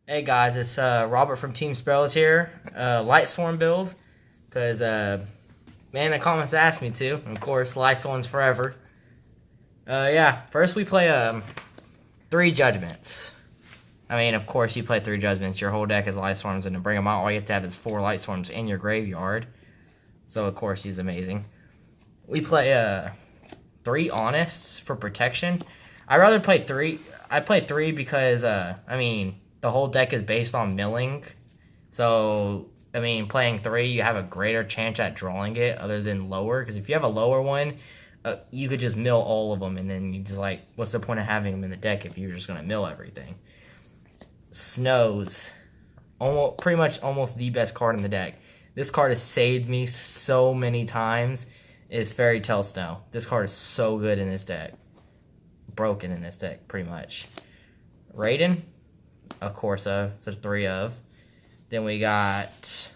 Hey guys, it's Robert from Team Spells here. Lightsworn build, because man, the comments asked me to. Of course, Lightsworn's forever. Yeah. First we play 3 judgments. I mean, of course, you play 3 judgments. Your whole deck is Lightsworms, and to bring them out, all you have to have is 4 Lightsworms in your graveyard. So of course, he's amazing. We play 3 Honest for protection. I rather play 3. I play 3 because I mean, the whole deck is based on milling. So, I mean, playing 3, you have a greater chance at drawing it other than lower. Because if you have a lower one, you could just mill all of them. And then you just like, what's the point of having them in the deck if you're just going to mill everything? Snows. Pretty much almost the best card in the deck. This card has saved me so many times. Is Fairy Tale Snow. This card is so good in this deck. Broken in this deck, pretty much. Raiden. A Corsa, it's a 3 of. Then we got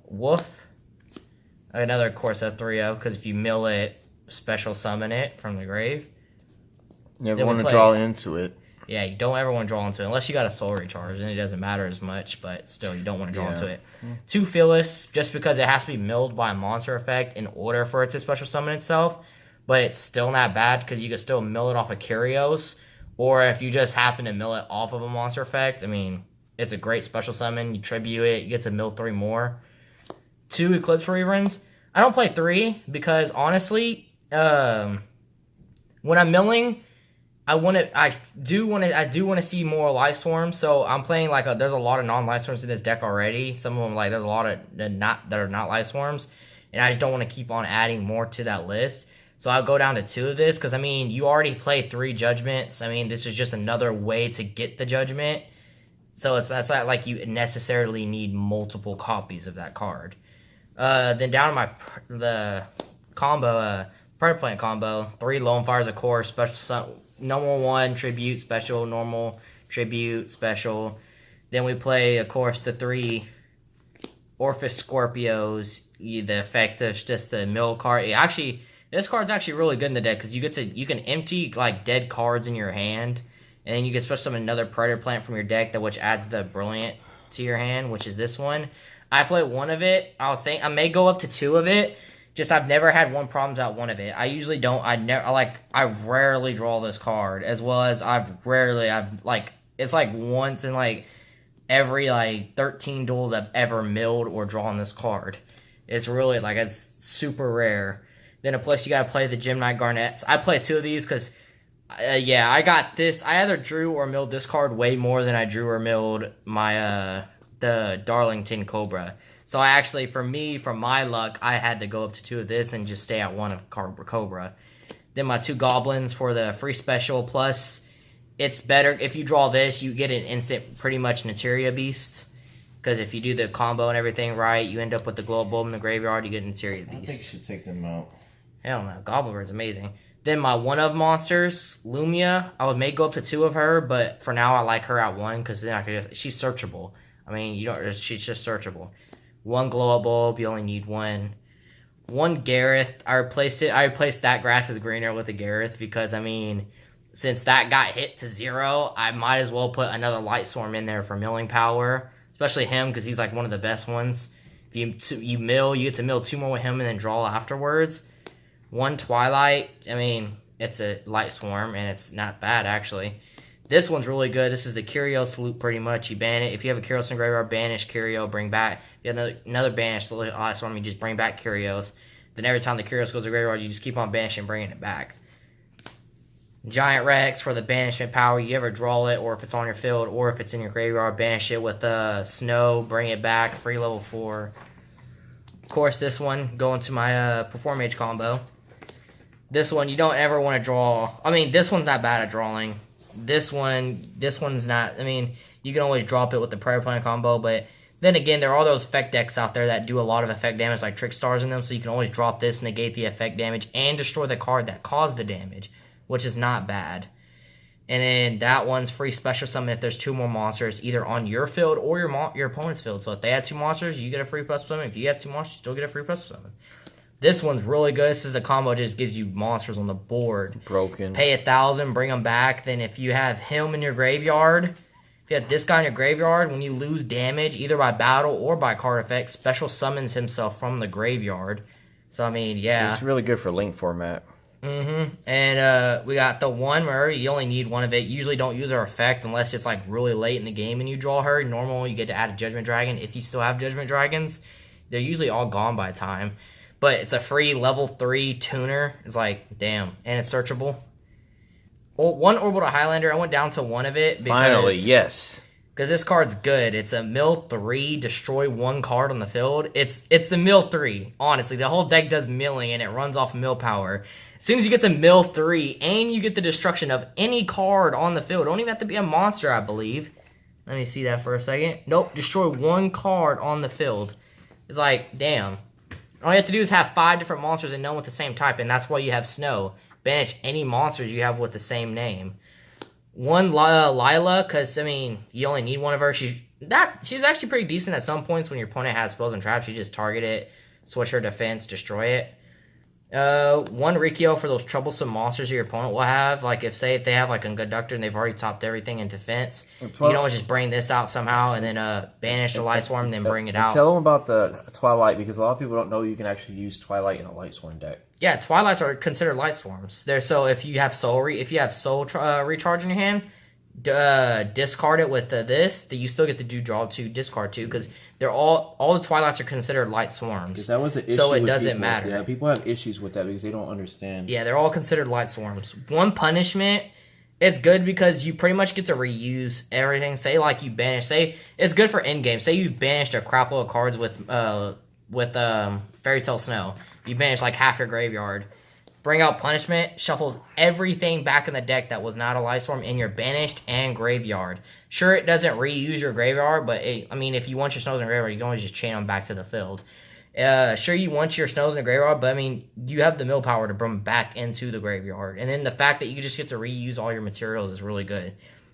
Wolf, another Corsa 3 of, because if you mill it, special summon it from the grave. You never want to draw into it. Yeah, you don't ever want to draw into it, unless you got a soul recharge, and it doesn't matter as much, but still, you don't want to draw into it. 2 Fearless, just because it has to be milled by a monster effect in order for it to special summon itself, but it's still not bad, because you can still mill it off of Curios. Or if you just happen to mill it off of a monster effect, I mean, it's a great special summon. You tribute it, you get to mill 3 more. 2 Eclipse Reruns. I don't play 3 because honestly, when I'm milling, I do want to see more Lightsworms. So I'm playing like there's a lot of non-Lightsworms in this deck already. Some of them like there's a lot of that are not Lightsworms, and I just don't want to keep on adding more to that list. So I'll go down to 2 of this, because, I mean, you already played 3 judgments. I mean, this is just another way to get the judgment. So that's not like you necessarily need multiple copies of that card. Then down to the combo, Predator Plant combo. 3 Lone Fires, of course. Special, normal 1, tribute, special, normal, tribute, special. Then we play, of course, the 3 Orphis Scorpios. The effect of just the mill card. This card's actually really good in the deck, because you can empty like dead cards in your hand, and then you can special summon another Predator Plant from your deck, which adds the Brilliant to your hand, which is this one. I played 1 of it. I may go up to 2 of it. Just I've never had one problem out 1 of it. I usually don't. I rarely draw this card, as well as it's like once in like every like 13 duels I've ever milled or drawn this card. It's really like it's super rare. Then a place you gotta play the Gem Knight Garnets. I play 2 of these because, yeah, I got this. I either drew or milled this card way more than I drew or milled my the Darlington Cobra. So I actually, for my luck, I had to go up to 2 of this and just stay at 1 of Cobra. Then my 2 Goblins for the free special. Plus, it's better if you draw this, you get an instant, pretty much Materia Beast. Because if you do the combo and everything right, you end up with the Glow Bulb in the graveyard, you get an Materia Beast. I think you should take them out. Hell no, Gobbler is amazing. Then my 1 of monsters, Lumia. I may go up to 2 of her, but for now I like her at 1 because then she's searchable. I mean, she's just searchable. 1 Glow Up Bulb, you only need 1. 1 Gareth. I replaced that Grass is Greener with a Gareth because, I mean, since that got hit to 0, I might as well put another Lightsworm in there for milling power, especially him because he's like one of the best ones. If you mill, you get to mill 2 more with him and then draw afterwards. 1 Twilight, I mean, it's a Lightsworm, and it's not bad, actually. This one's really good. This is the Curios loop, pretty much. You ban it. If you have a Curios in graveyard, banish Curio, bring back. If you have another banish Lightsworm, you just bring back Curios. Then every time the Curios goes to graveyard, you just keep on banishing and bringing it back. Giant Rex for the banishment power. You ever draw it, or if it's on your field, or if it's in your graveyard, banish it with Snow, bring it back, free level 4. Of course, this one, going to my Perform Mage combo. This one, you don't ever want to draw. I mean, this one's not bad at drawing. This one's not. I mean, you can always drop it with the Prayer Plant combo, but then again, there are those effect decks out there that do a lot of effect damage, like Trick Stars in them, so you can always drop this, negate the effect damage, and destroy the card that caused the damage, which is not bad. And then that one's free special summon if there's 2 more monsters, either on your field or your opponent's field. So if they have 2 monsters, you get a free special summon. If you have 2 monsters, you still get a free special summon. This one's really good. This is the combo that just gives you monsters on the board. Broken. Pay 1,000, bring them back. Then if you have him in your graveyard, If you have this guy in your graveyard, when you lose damage, either by battle or by card effect, special summons himself from the graveyard. So, I mean, yeah. It's really good for Link format. And we got the one where you only need one of it. You usually don't use her effect unless it's like really late in the game and you draw her. Normally, you get to add a Judgment Dragon if you still have Judgment Dragons. They're usually all gone by time. But it's a free level 3 tuner. It's like, damn. And it's searchable. Well, one Orbital Highlander, I went down to one of it. Finally, yes. Because this card's good. It's a mill 3, destroy one card on the field. It's a mill 3, honestly. The whole deck does milling, and it runs off mill power. As soon as you get to mill 3, and you get the destruction of any card on the field. Don't even have to be a monster, I believe. Let me see that for a second. Nope, destroy one card on the field. It's like, damn. All you have to do is have 5 different monsters and none with the same type, and that's why you have Snow. Banish any monsters you have with the same name. One Lila, because, I mean, you only need one of her. She's actually pretty decent at some points when your opponent has spells and traps. You just target it, switch her defense, destroy it. One Rikio for those troublesome monsters your opponent will have. Like, if they have, like, a Conductor and they've already topped everything in defense, you can always just bring this out somehow and then banish the Lightsworn and then bring it out. Tell them about the Twilight, because a lot of people don't know you can actually use Twilight in a Lightsworn deck. Yeah, Twilights are considered Lightsworms. So if you have Soul Recharge in your hand, discard it with this. You still get to do draw 2, discard 2, because they're all the Twilights are considered Lightsworms. That was an issue. So it doesn't matter. Yeah, people have issues with that because they don't understand. Yeah, they're all considered Lightsworms. One punishment, it's good because you pretty much get to reuse everything. Say like you banish. Say it's good for end game. Say you banished a crap load of cards with Fairy Tale Snow. You banish like half your graveyard. Bring out punishment, shuffles everything back in the deck that was not a Lightsworm in your banished and graveyard. Sure, it doesn't reuse your graveyard, but I mean, if you want your Snows in the graveyard, you can always just chain them back to the field. Sure, you want your Snows in the graveyard, but I mean, you have the mill power to bring them back into the graveyard. And then the fact that you just get to reuse all your materials is really good.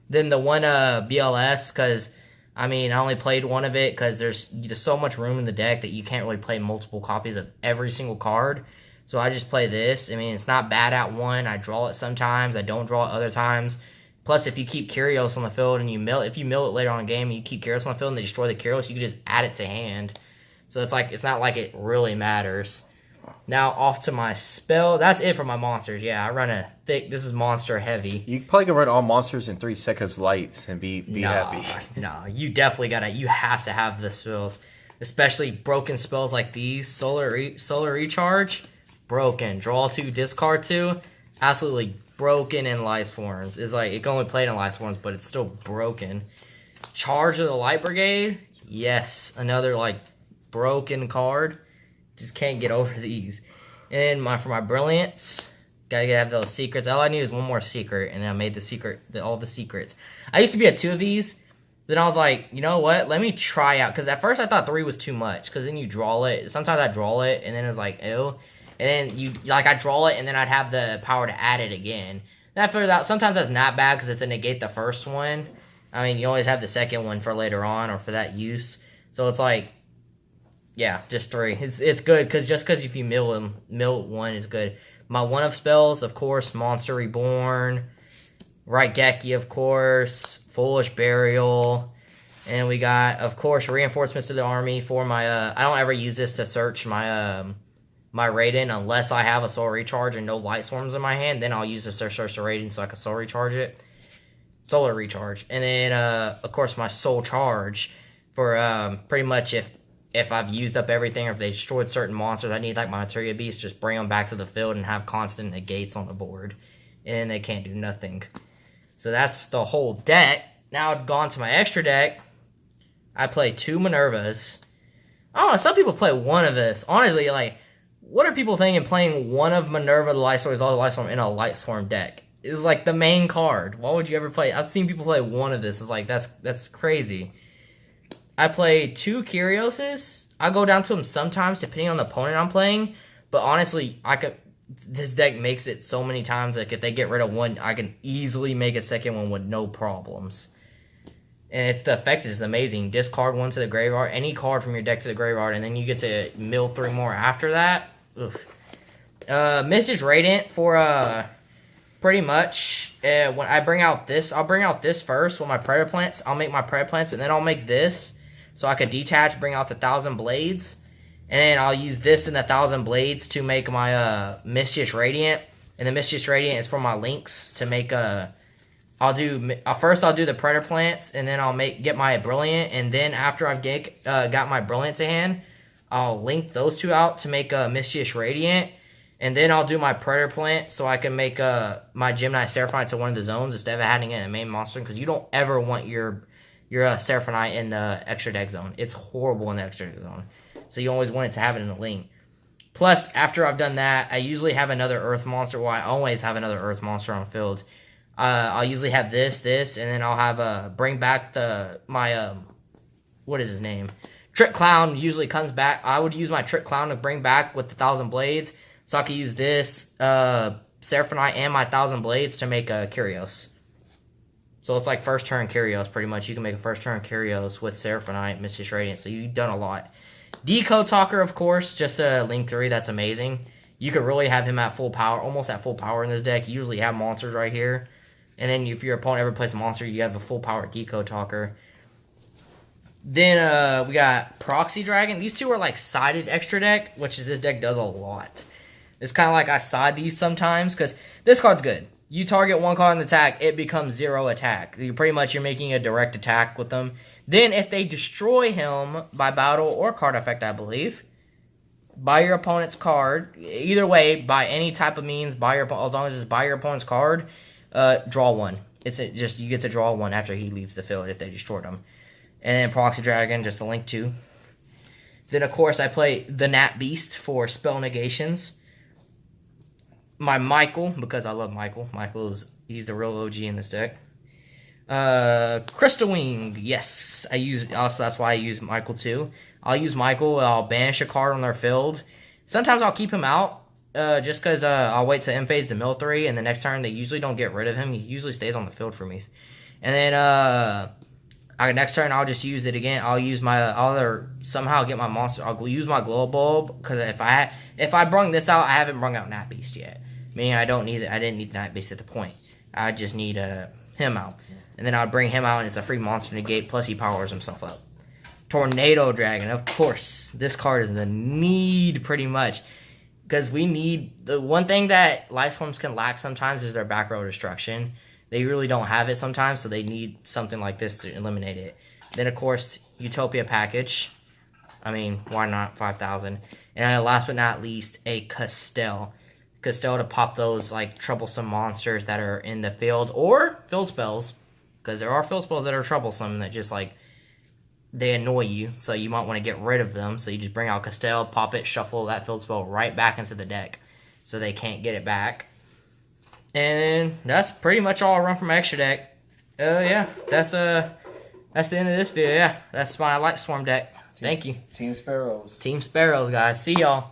Then the one BLS, because I mean, I only played one of it because there's so much room in the deck that you can't really play multiple copies of every single card. So I just play this. I mean, it's not bad at one. I draw it sometimes. I don't draw it other times. Plus, if you keep Curios on the field and if you mill it later on in the game and you keep Curios on the field and they destroy the Curios, you can just add it to hand. So it's not like it really matters. Now, off to my spell. That's it for my monsters. Yeah, I run this is monster heavy. You probably can run all monsters in 3 seconds lights and be happy. No, you definitely you have to have the spells. Especially broken spells like these. Solar Recharge. Broken. Draw 2, discard 2. Absolutely broken in Lightsworns. It's like, it can only play in Lightsworns, but it's still broken. Charge of the Light Brigade. Yes, another, like, broken card. Just can't get over these. And for my Brilliance, gotta have those secrets. All I need is one more secret, and I made all the secrets. I used to be at 2 of these. Then I was like, you know what? Let me try out. Because at first I thought 3 was too much. Because then you draw it. Sometimes I draw it, and then it was like, ew. And then I draw it, and then I'd have the power to add it again. Then I figured out sometimes that's not bad because it's to negate the first one. I mean, you always have the second one for later on or for that use. So it's like, yeah, just 3. It's good because if you mill 1 is good. My 1-of spells, of course, Monster Reborn, Raigeki, of course, Foolish Burial. And we got, of course, Reinforcements to the Army for my, I don't ever use this to search my Raiden unless I have a Soul Recharge and no Lightsworms in my hand. Then I'll use this to search the Raiden so I can Soul Recharge it. Solar Recharge. And then, of course, my Soul Charge for pretty much if I've used up everything or if they destroyed certain monsters, I need like my Materia Beast, just bring them back to the field and have constant negates on the board. And they can't do nothing. So that's the whole deck. Now I've gone to my extra deck. I play 2 Minervas. Oh, some people play 1 of this. Honestly, like, what are people thinking playing 1 of Minerva the Lightsworm is all the Lightsworm in a Lightsworm deck? It's like the main card. Why would you ever play? I've seen people play 1 of this. It's like, that's crazy. I play 2 Curioses. I go down to them sometimes depending on the opponent I'm playing. But honestly, this deck makes it so many times, like if they get rid of 1, I can easily make a second one with no problems. And the effect is amazing. Discard 1 to the graveyard, any card from your deck to the graveyard, and then you get to mill 3 more after that. Oof. Message Radiant for Pretty much, when I bring out this, I'll bring out this first with my Predator Plants. I'll make my Predator Plants, and then I'll make this so I can detach, bring out the 1,000 Blades. And then I'll use this in the 1,000 Blades to make my Mischievous Radiant. And the Mischievous Radiant is for my links to make I'll do the Predator Plants, and then I'll get my Brilliant. And then after I've got my Brilliant to hand, I'll link those two out to make a Mischievous Radiant. And then I'll do my Predator Plant so I can make my Gemini Seraphonite to one of the zones instead of having it in a main monster. Because you don't ever want your Seraphonite in the extra deck zone. It's horrible in the extra deck zone. So you always want it to have it in the link. Plus, after I've done that, I usually have another Earth Monster. Well, I always have another Earth Monster on field. I'll usually have this, and then I'll have bring back my what is his name? Trick Clown usually comes back. I would use my Trick Clown to bring back with the 1,000 Blades. So I can use this Seraphonite and my 1,000 Blades to make a Kyrios. So it's like first turn Kyrios, pretty much. You can make a first turn Kyrios with Seraphonite, Mischievous Radiant. So you've done a lot. Decode Talker, of course, just a Link 3. That's amazing. You could really have him at full power, almost at full power in this deck. You usually have monsters right here. And then if your opponent ever plays a monster, you have a full power Decode Talker. Then we got Proxy Dragon. These two are like sided extra deck, which is this deck does a lot. It's kind of like I side these sometimes, because this card's good. You target one card in the attack, it becomes 0 attack. You're making a direct attack with them. Then if they destroy him by battle or card effect, I believe, by your opponent's card, either way, by any type of means, as long as it's by your opponent's card, draw one. You get to draw one after he leaves the field if they destroyed him. And then Proxy Dragon, just a Link 2. Then, of course, I play the Nat Beast for spell negations. My Michael, because I love Michael. He's the real OG in this deck. Crystal Wing, yes. That's why I use Michael too. I'll use Michael, I'll banish a card on their field. Sometimes I'll keep him out, just because I'll wait to end phase the mill 3, and the next turn they usually don't get rid of him. He usually stays on the field for me. And then, next turn I'll just use it again. I'll use somehow get my monster. I'll use my Glow Bulb, because if I brung this out, I haven't brung out Nat Beast yet. Meaning I didn't need Nat Beast at the point. I just need him out. And then I'll bring him out, and it's a free monster negate, plus he powers himself up. Tornado Dragon, of course. This card is the need, pretty much. Because we need... The one thing that Lightsworns can lack sometimes is their back row destruction. They really don't have it sometimes, so they need something like this to eliminate it. Then, of course, Utopia Package. I mean, why not? 5,000. And last but not least, a Castell. Castell to pop those like troublesome monsters that are in the field, or field spells, because there are field spells that are troublesome that just like they annoy you, so you might want to get rid of them. So you just bring out Castell, pop it, shuffle that field spell right back into the deck, so they can't get it back. And that's pretty much all I run from my extra deck. Yeah, that's the end of this video. Yeah, that's my Lightsworn deck. Thank you. Team Sparrows. Team Sparrows, guys. See y'all.